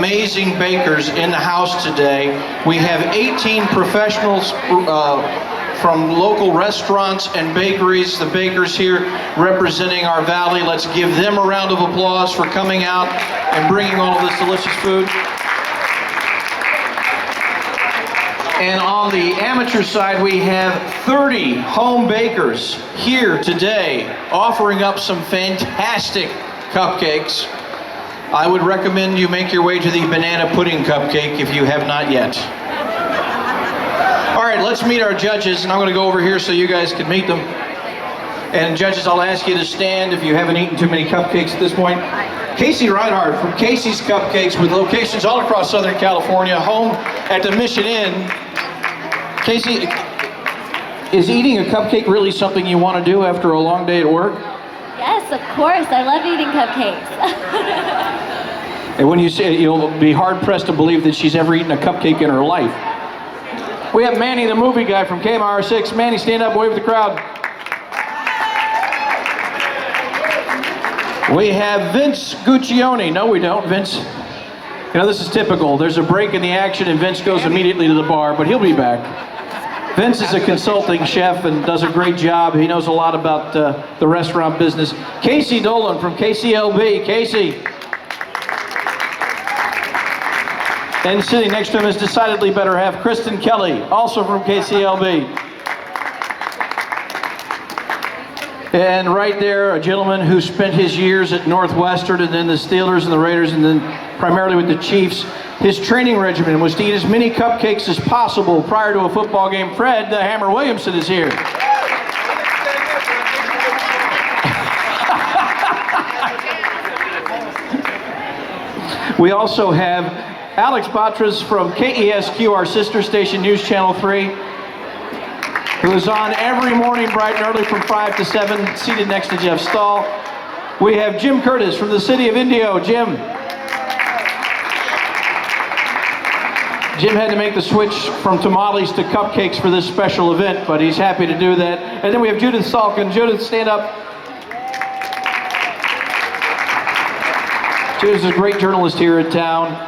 amazing bakers in the house today. We have 18 professionals from local restaurants and bakeries, the bakers here representing our valley. Let's give them a round of applause for coming out and bringing all of this delicious food. And on the amateur side, we have 30 home bakers here today offering up some fantastic cupcakes. I would recommend you make your way to the banana pudding cupcake if you have not yet. All right, let's meet our judges, and I'm going to go over here so you guys can meet them. And judges, I'll ask you to stand if you haven't eaten too many cupcakes at this point. Casey Reinhardt from Casey's Cupcakes, with locations all across Southern California, home at the Mission Inn. Casey, is eating a cupcake really something you want to do after a long day at work? Yes, of course. I love eating cupcakes. And when you say, you'll be hard-pressed to believe that she's ever eaten a cupcake in her life. We have Manny, the movie guy from KMR6. Manny, stand up, wave at the crowd. We have Vince Guccione. No, we don't, Vince. You know, this is typical. There's a break in the action and Vince goes immediately to the bar, but he'll be back. Vince is a consulting chef and does a great job. He knows a lot about the restaurant business. Casey Dolan from KCLB. Casey. And sitting next to him is decidedly better half, Kristen Kelly, also from KCLB. And right there, a gentleman who spent his years at Northwestern and then the Steelers and the Raiders and then primarily with the Chiefs. His training regimen was to eat as many cupcakes as possible prior to a football game. Fred the Hammer Williamson is here. We also have Alex Batras from KESQ, our sister station, News Channel 3, who is on every morning bright and early from 5 to 7, seated next to Jeff Stahl. We have Jim Curtis from the city of Indio. Jim had to make the switch from tamales to cupcakes for this special event, but he's happy to do that. And then we have Judith Salkin. Judith, stand up. Judith is a great journalist here in town.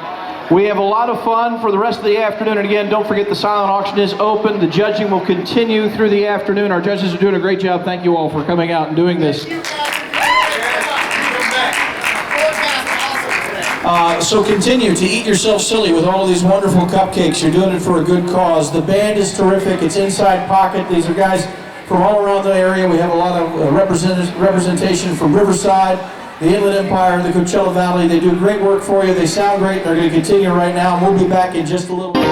We have a lot of fun for the rest of the afternoon. And again, don't forget the silent auction is open. The judging will continue through the afternoon. Our judges are doing a great job. Thank you all for coming out and doing this. So continue to eat yourself silly with all of these wonderful cupcakes. You're doing it for a good cause. The band is terrific. It's Inside Pocket. These are guys from all around the area. We have a lot of representation from Riverside, the Inland Empire, the Coachella Valley. They do great work for you. They sound great. They're going to continue right now. And we'll be back in just a little bit.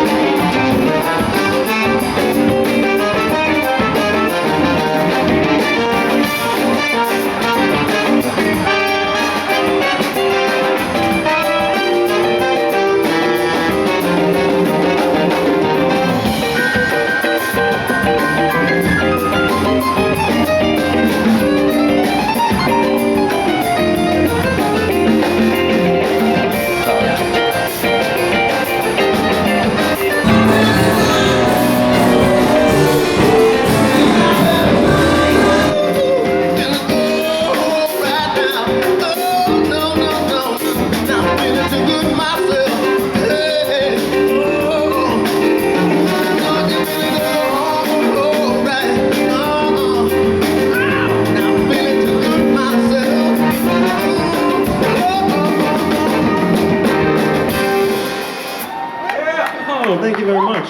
Thank you very much.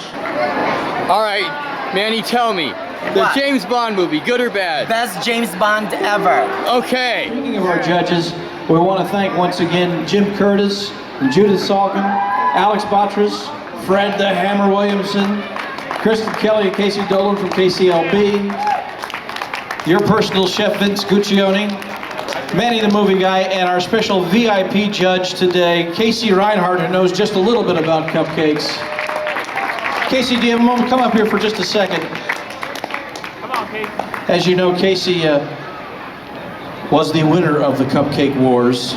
All right, Manny, tell me, the James Bond movie, good or bad? Best James Bond ever. Okay. Speaking of our judges, we want to thank once again Jim Curtis, and Judith Salkin, Alex Batras, Fred the Hammer Williamson, Kristen Kelly and Casey Dolan from KCLB, your personal chef Vince Guccione, Manny the movie guy, and our special VIP judge today, Casey Reinhardt, who knows just a little bit about cupcakes. Casey, do you have a moment? Come up here for just a second. Come on, Casey. As you know, Casey was the winner of the Cupcake Wars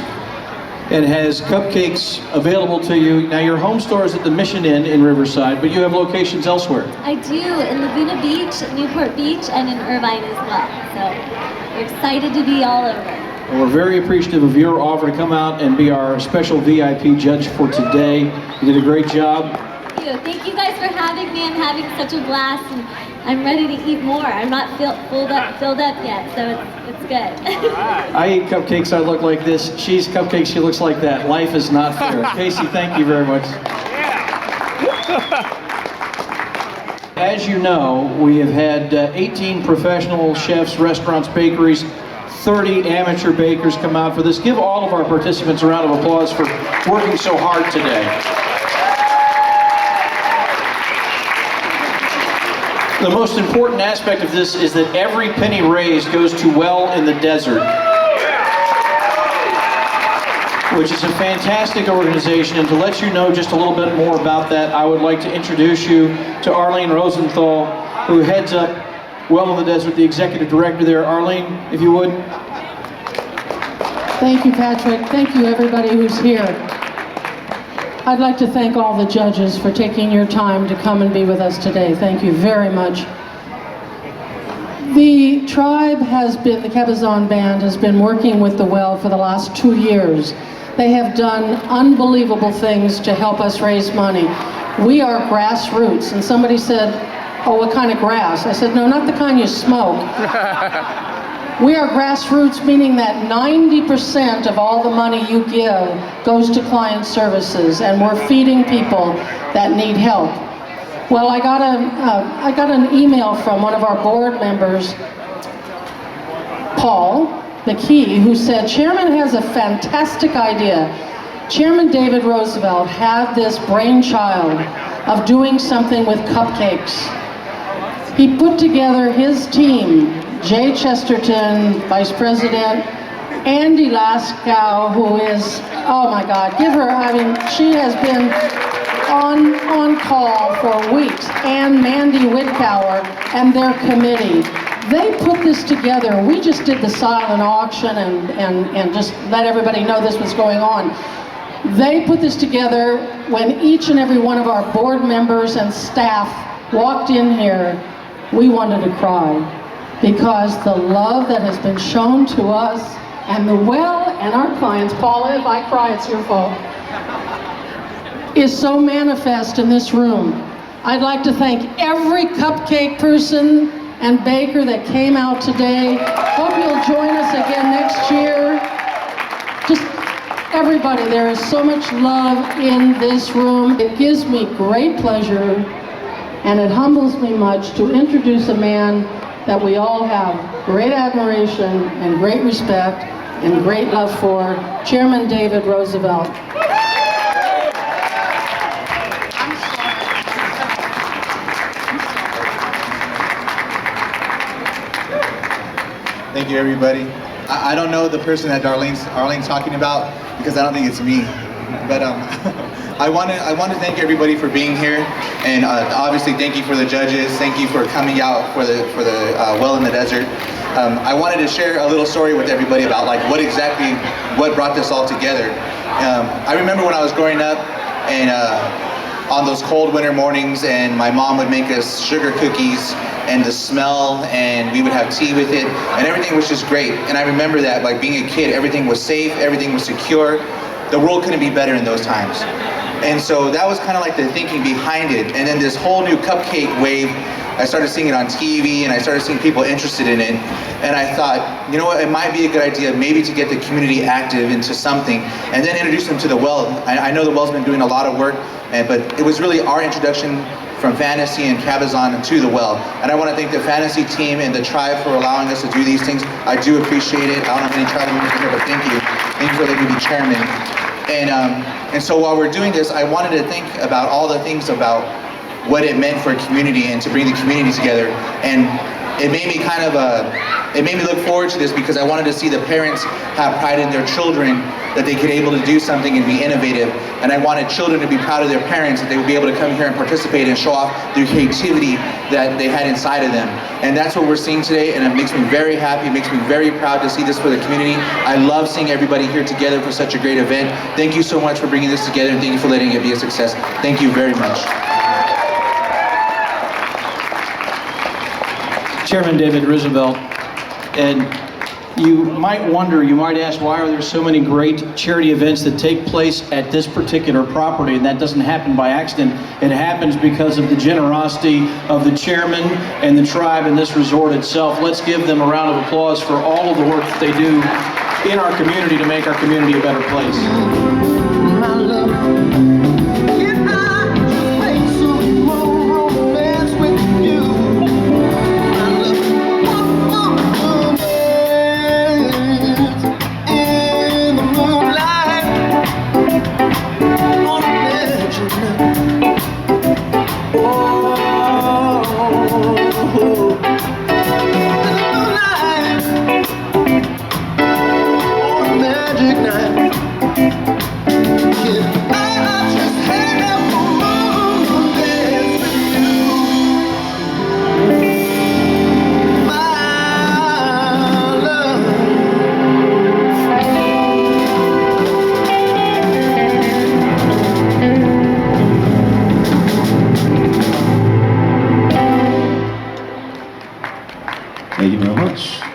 and has cupcakes available to you. Now, your home store is at the Mission Inn in Riverside, but you have locations elsewhere. I do, in Laguna Beach, Newport Beach, and in Irvine as well. So we're excited to be all over. And we're very appreciative of your offer to come out and be our special VIP judge for today. You did a great job. Thank you. Thank you guys for having me. I'm having such a blast, and I'm ready to eat more. I'm not filled up yet, so it's good. I eat cupcakes, I look like this. She eats cupcakes, she looks like that. Life is not fair. Casey, thank you very much. As you know, we have had 18 professional chefs, restaurants, bakeries, 30 amateur bakers come out for this. Give all of our participants a round of applause for working so hard today. The most important aspect of this is that every penny raised goes to Well in the Desert, which is a fantastic organization. And to let you know just a little bit more about that, I would like to introduce you to Arlene Rosenthal, who heads up Well in the Desert, the executive director there. Arlene, if you would. Thank you, Patrick. Thank you, everybody who's here. I'd like to thank all the judges for taking your time to come and be with us today. Thank you very much. The tribe has been, the Cabazon Band has been working with the Well for the last 2 years. They have done unbelievable things to help us raise money. We are grassroots, and somebody said, oh, what kind of grass? I said, no, not the kind you smoke. We are grassroots, meaning that 90% of all the money you give goes to client services, and we're feeding people that need help. Well, I got an email from one of our board members, Paul McKee, who said, Chairman has a fantastic idea. Chairman David Roosevelt had this brainchild of doing something with cupcakes. He put together his team, Jay Chesterton, Vice President, Andy Laskow, who is, oh my God, give her, I mean, she has been on call for weeks, and Mandy Whitcower and their committee. They put this together. We just did the silent auction and just let everybody know this was going on. They put this together when each and every one of our board members and staff walked in here. We wanted to cry, because the love that has been shown to us and the Well and our clients, Paula, if I cry, it's your fault, is so manifest in this room. I'd like to thank every cupcake person and baker that came out today. Hope you'll join us again next year. Just everybody, there is so much love in this room. It gives me great pleasure, and it humbles me much to introduce a man that we all have great admiration and great respect and great love for, Chairman David Roosevelt. Thank you, everybody. I don't know the person that Arlene's talking about, because I don't think it's me. But I want to thank everybody for being here, and obviously thank you for the judges. Thank you for coming out for the Well in the Desert. I wanted to share a little story with everybody about like what brought this all together. I remember when I was growing up, and on those cold winter mornings, and my mom would make us sugar cookies, and the smell, and we would have tea with it, and everything was just great. And I remember that, like being a kid, everything was safe, everything was secure. The world couldn't be better in those times. And so that was kind of like the thinking behind it. And then this whole new cupcake wave, I started seeing it on TV, and I started seeing people interested in it. And I thought, you know what, it might be a good idea maybe to get the community active into something, and then introduce them to the Well. I know the Well's been doing a lot of work, but it was really our introduction from Fantasy and Cabazon to the Well. And I want to thank the Fantasy team and the tribe for allowing us to do these things. I do appreciate it. I don't have any tribe members here, but thank you. Thank you for letting me be chairman. And so while we're doing this, I wanted to think about all the things about what it meant for a community and to bring the community together. And it made me it made me look forward to this, because I wanted to see the parents have pride in their children, that they could be able to do something and be innovative. And I wanted children to be proud of their parents, that they would be able to come here and participate and show off their creativity that they had inside of them. And that's what we're seeing today, and it makes me very happy, it makes me very proud to see this for the community. I love seeing everybody here together for such a great event. Thank you so much for bringing this together, and thank you for letting it be a success. Thank you very much. Chairman David Roosevelt, and You might wonder, you might ask, why are there so many great charity events that take place at this particular property? And that doesn't happen by accident. It happens because of the generosity of the chairman and the tribe and this resort itself. Let's give them a round of applause for all of the work that they do in our community to make our community a better place. Thank you very much.